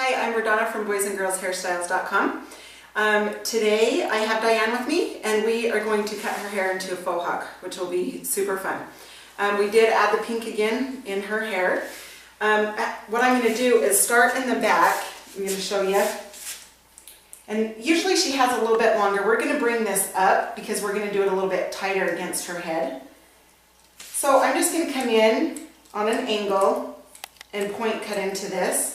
Hi, I'm Radonna from boysandgirlshairstyles.com. Today I have Diane with me and we are going to cut her hair into a faux hawk, which will be super fun. We did add the pink again in her hair. What I'm going to do is start in the back. I'm going to show you. And usually she has a little bit longer. We're going to bring this up because we're going to do it a little bit tighter against her head. So I'm just going to come in on an angle and point cut into this.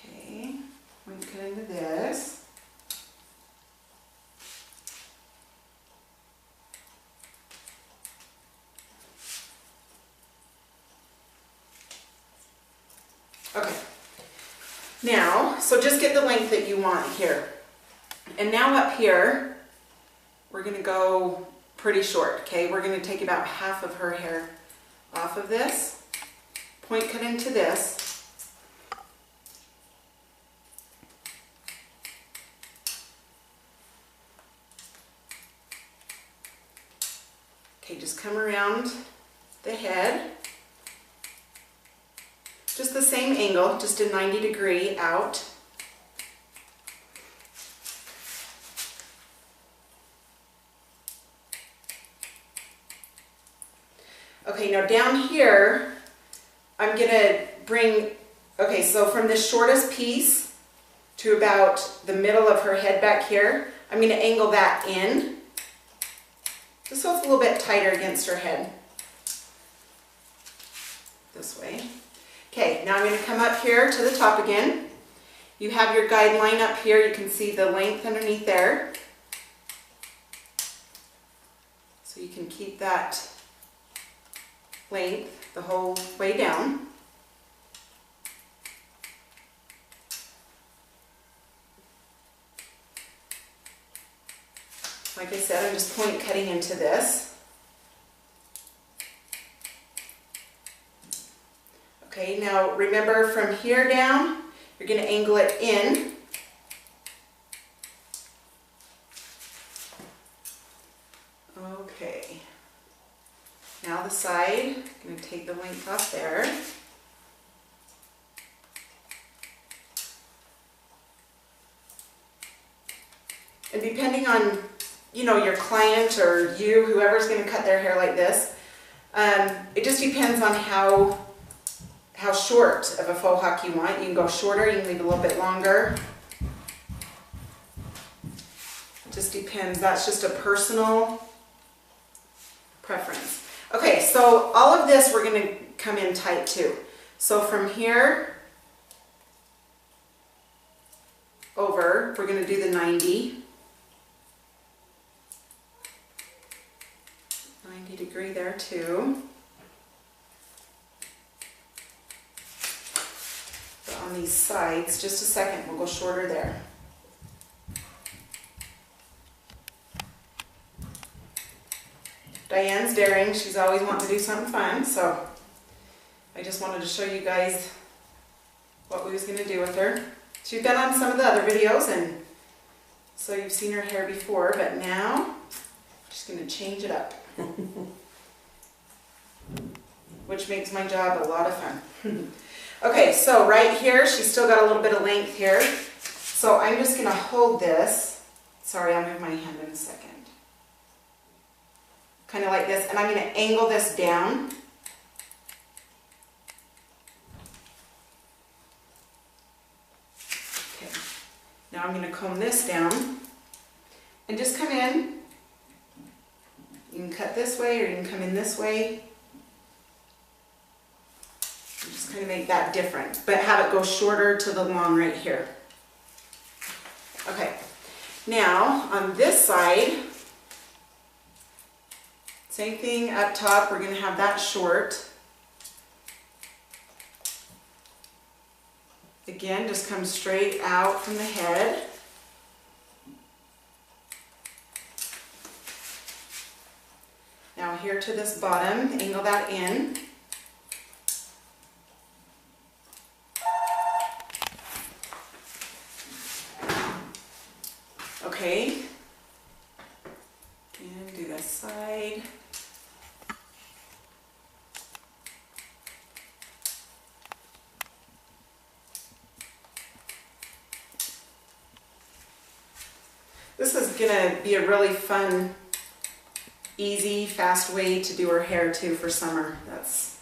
Okay, point cut into this. Okay, now, so just get the length that you want here. And now up here, we're going to go pretty short, okay? We're going to take about half of her hair off of this, point cut into this. Okay, just come around the head. Just the same angle, just a 90-degree out. Okay, now down here, I'm going to bring, okay, so from the shortest piece to about the middle of her head back here, I'm going to angle that in, just so it's a little bit tighter against her head. This way. Okay, now I'm going to come up here to the top again. You have your guideline up here. You can see the length underneath there. So you can keep that length the whole way down. Like I said, I'm just point cutting into this. Okay, now remember from here down, you're going to angle it in. Okay. Now the side, I'm going to take the length off there. And depending on, you know, your client or you, whoever's going to cut their hair like this, it just depends on how short of a faux hawk you want. You can go shorter, you can leave a little bit longer. It just depends. That's just a personal preference. Okay, so all of this we're going to come in tight too. So from here over, we're going to do the 90 degree there too. But on these sides, just a second, we'll go shorter there. Diane's daring. She's always wanting to do something fun, so I just wanted to show you guys what we was going to do with her. She's been on some of the other videos, and so you've seen her hair before, but now I'm just going to change it up, which makes my job a lot of fun. Okay, so right here, she's still got a little bit of length here, so I'm just going to hold this. Sorry, I'll move my hand in a second. Kind of like this, and I'm going to angle this down. Okay. Now I'm going to comb this down and just come in. You can cut this way or you can come in this way. And just kind of make that different, but have it go shorter to the long right here. Okay. Now on this side, same thing up top, we're going to have that short. Again, just come straight out from the head. Now here to this bottom, angle that in. Okay, and do this side. is gonna be a really fun, easy, fast way to do her hair too for summer. That's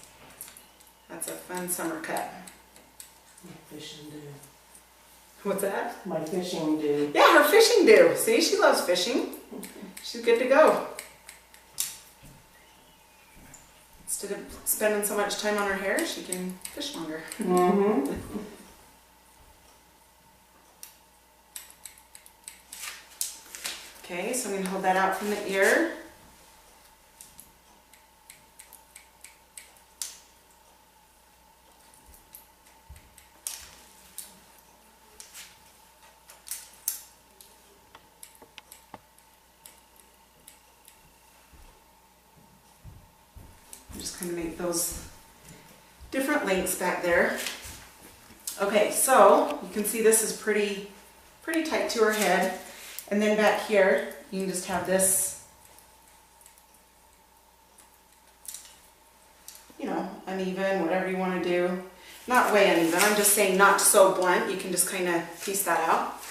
a fun summer cut. My fishing do. What's that? My fishing do. Yeah, her fishing do. See, she loves fishing. She's good to go. Instead of spending so much time on her hair, she can fish longer. Mm-hmm. Okay, so I'm going to hold that out from the ear. I'm just going to make those different lengths back there. Okay, so you can see this is pretty tight to her head. And then back here, you can just have this, you know, uneven, whatever you want to do. Not way uneven, I'm just saying not so blunt. You can just kind of piece that out.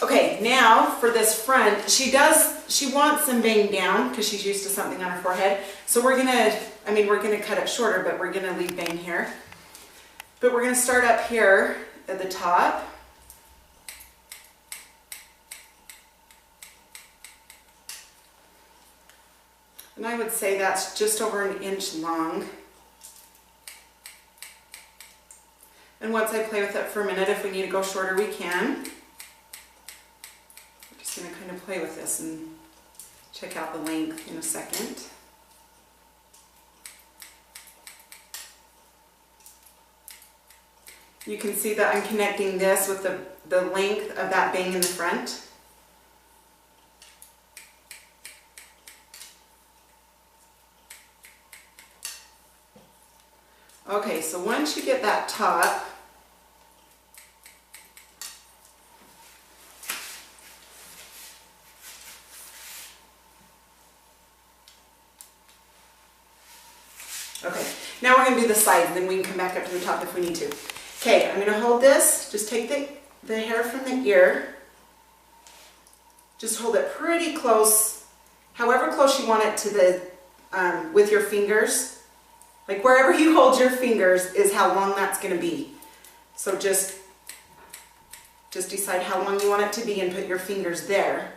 Okay, now for this front, she wants some bang down because she's used to something on her forehead. So we're gonna cut it shorter, but we're gonna leave bang here. But we're gonna start up here at the top. And I would say that's just over 1 inch long. And once I play with it for a minute, if we need to go shorter, we can. I'm just going to kind of play with this and check out the length in a second. You can see that I'm connecting this with the length of that bang in the front. Okay, so once you get that top, okay, now we're going to do the sides, and then we can come back up to the top if we need to. Okay, I'm going to hold this, just take the hair from the ear, just hold it pretty close, however close you want it to the, with your fingers. Like wherever you hold your fingers is how long that's going to be. So just decide how long you want it to be and put your fingers there.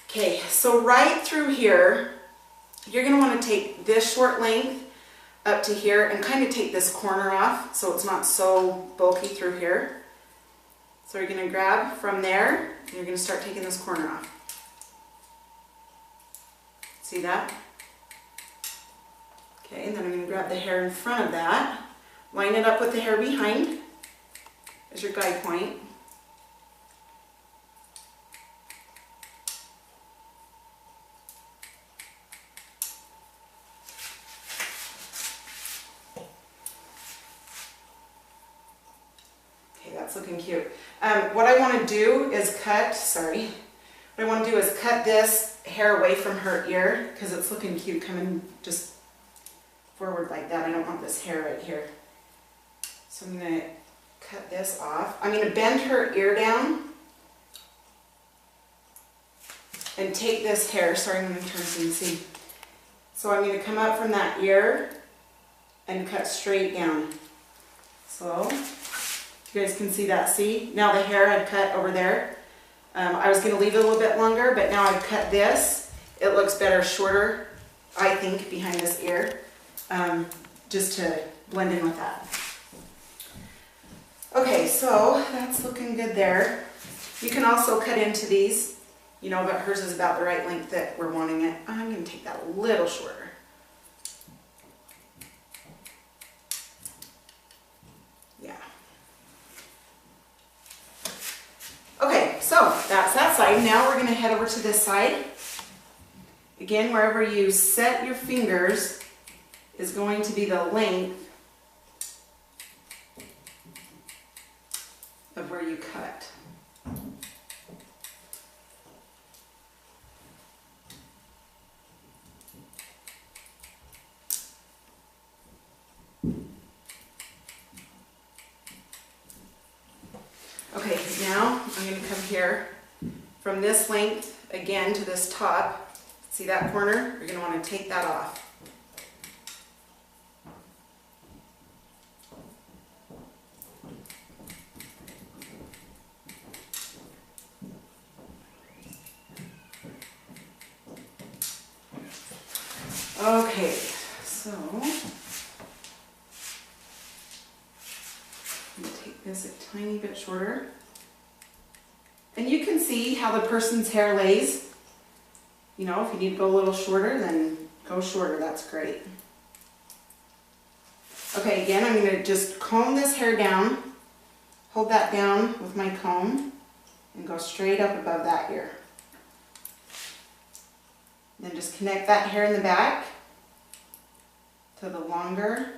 Okay, so right through here, you're going to want to take this short length up to here and kind of take this corner off so it's not so bulky through here. So you're going to grab from there and you're going to start taking this corner off. See that? Okay, and then I'm going to grab the hair in front of that, line it up with the hair behind as your guide point. Okay, that's looking cute. What I want to do is cut this hair away from her ear because it's looking cute coming just forward like that. I don't want this hair right here. So I'm going to cut this off. I'm going to bend her ear down and take this hair. Sorry, I'm going to turn so you can see. So I'm going to come up from that ear and cut straight down. So you guys can see that. See? Now the hair I've cut over there. I was going to leave it a little bit longer, but now I've cut this. It looks better shorter, I think, behind this ear. Just to blend in with that. Okay, so that's looking good there. You can also cut into these, you know, but hers is about the right length that we're wanting it. I'm going to take that a little shorter. Yeah. Okay, so that's that side. Now we're going to head over to this side. Again, wherever you set your fingers is going to be the length of where you cut. Okay, now I'm going to come here from this length again to this top. See that corner? You're going to want to take that off. Okay, so I'm going to take this a tiny bit shorter. And you can see how the person's hair lays. You know, if you need to go a little shorter, then go shorter, that's great. Okay, again, I'm going to just comb this hair down, hold that down with my comb, and go straight up above that ear. Then just connect that hair in the back to the longer.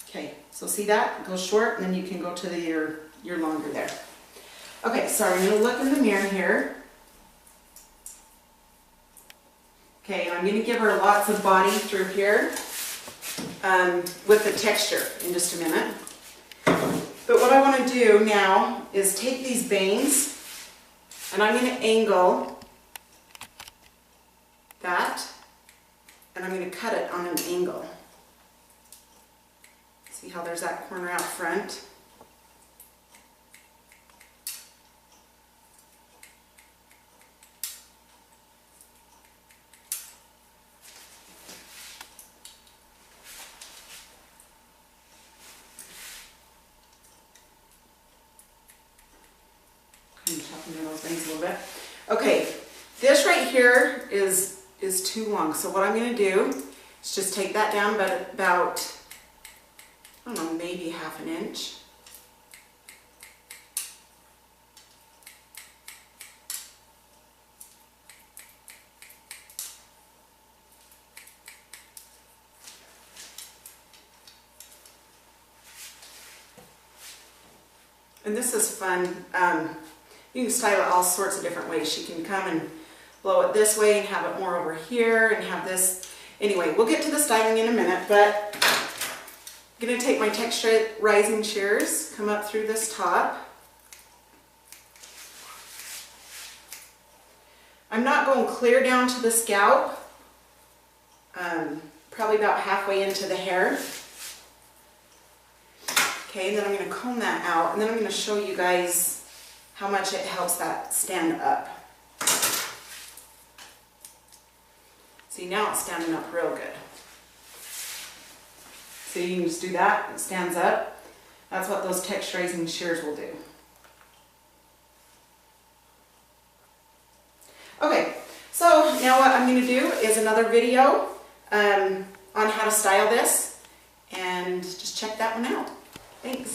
Okay, so see that? It goes short, and then you can go to your longer there. Okay, so I'm going to look in the mirror here. Okay, and I'm going to give her lots of body through here with the texture in just a minute. But what I want to do now is take these bangs, and I'm going to angle that, and I'm going to cut it on an angle. See how there's that corner out front? I'm chopping those things a little bit. Okay, this right here is too long. So what I'm going to do is just take that down about, I don't know, maybe half an inch. And this is fun. You can style it all sorts of different ways. She can come and blow it this way and have it more over here and have this. Anyway, we'll get to the styling in a minute, but I'm going to take my texturizing shears, come up through this top. I'm not going clear down to the scalp, probably about halfway into the hair. Okay, and then I'm going to comb that out, and then I'm going to show you guys how much it helps that stand up. See, now it's standing up real good. So you can just do that, it stands up. That's what those texturizing shears will do. Okay, so now what I'm going to do is another video on how to style this, and just check that one out. Thanks.